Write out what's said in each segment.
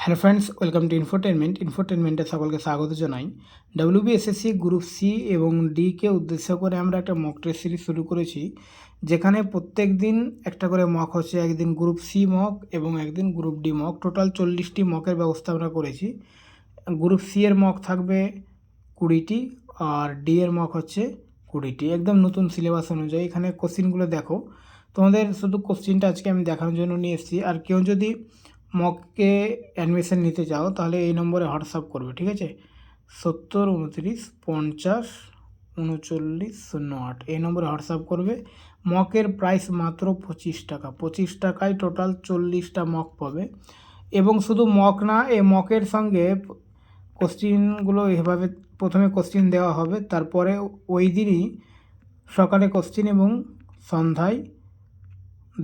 Hello friends, welcome to ইনফোটেনমেন্টে সকলকে স্বাগত জানাই। WBSSC গ্রুপ সি এবং ডিকে উদ্দেশ্য করে আমরা একটা মক টেস্ট সিরিজ শুরু করেছি, যেখানে প্রত্যেক দিন একটা করে মক হচ্ছে। একদিন গ্রুপ সি মক এবং একদিন গ্রুপ ডি মক। টোটাল 40টি মকের ব্যবস্থা আমরা করেছি। গ্রুপ সি এর মক থাকবে 20টি আর ডি এর মক হচ্ছে 20টি, একদম নতুন সিলেবাস অনুযায়ী। এখানে কোশ্চিনগুলো দেখো, তোমাদের শুধু কোশ্চিনটা আজকে আমি দেখানোর জন্য নিয়ে এসেছি। আর কেউ যদি মককে অ্যাডমিশন নিতে চাও তাহলে এই নম্বরে হোয়াটসঅ্যাপ করবে, ঠিক আছে? 70 29 50 39 08 এই নম্বরে হোয়াটসঅ্যাপ করবে। মকের প্রাইস মাত্র 25 টাকা। 25 টাকায় টোটাল 40টা মক পাবে। এবং শুধু মক না, এই মকের সঙ্গে কোশ্চিনগুলো এভাবে প্রথমে কোশ্চিন দেওয়া হবে, তারপরে ওই দিনই সকালে কোশ্চিন এবং সন্ধ্যায়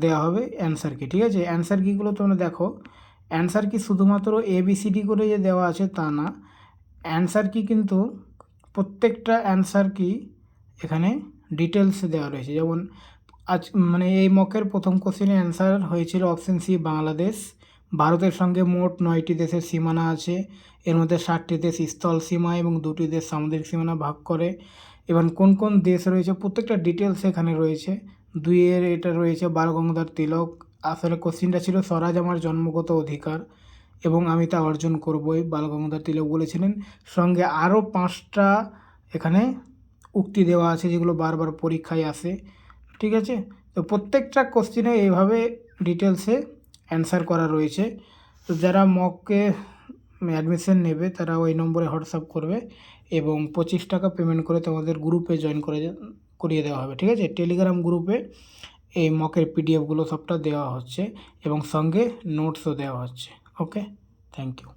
দেওয়া হবে অ্যান্সার কি, ঠিক আছে? অ্যান্সার কিগুলো তোমরা দেখো। অ্যান্সার কি শুধুমাত্র ABCD করে যে দেওয়া আছে তা না, অ্যান্সার কি কিন্তু প্রত্যেকটা অ্যান্সার কি এখানে ডিটেলসে দেওয়া রয়েছে। যেমন আজ এই মকের প্রথম কোশ্চেনের অ্যান্সার হয়েছিল অপশন সি, বাংলাদেশ। ভারতের সঙ্গে মোট 9টি দেশের সীমানা আছে। এর মধ্যে 60টি দেশ স্থল সীমা এবং 2টি দেশ সামুদ্রিক সীমানা ভাগ করে। এবং কোন কোন দেশ রয়েছে প্রত্যেকটা ডিটেলস এখানে রয়েছে। 2 এটা রয়েছে বালগঙ্গাধর তিলক। আসলে কোশ্চিনটা ছিল স্বরাজ আমার জন্মগত অধিকার এবং আমি তা অর্জন করবই, বালগঙ্গাধর তিলক বলেছিলেন। সঙ্গে আরও 5টা এখানে উক্তি দেওয়া আছে যেগুলো বারবার পরীক্ষায় আসে, ঠিক আছে? তো প্রত্যেকটা কোশ্চিনে এইভাবে ডিটেলসে অ্যান্সার করা রয়েছে। তো যারা মককে অ্যাডমিশন নেবে তারা ওই নম্বরে হোয়াটসঅ্যাপ করবে এবং 25 টাকা পেমেন্ট করে তোমাদের গ্রুপে জয়েন করিয়ে দেওয়া হবে, ঠিক আছে? টেলিগ্রাম গ্রুপে এই মকের পিডিএফগুলো সবটা দেওয়া হচ্ছে এবং সঙ্গে নোটসও দেওয়া হচ্ছে। ওকে, থ্যাংক ইউ।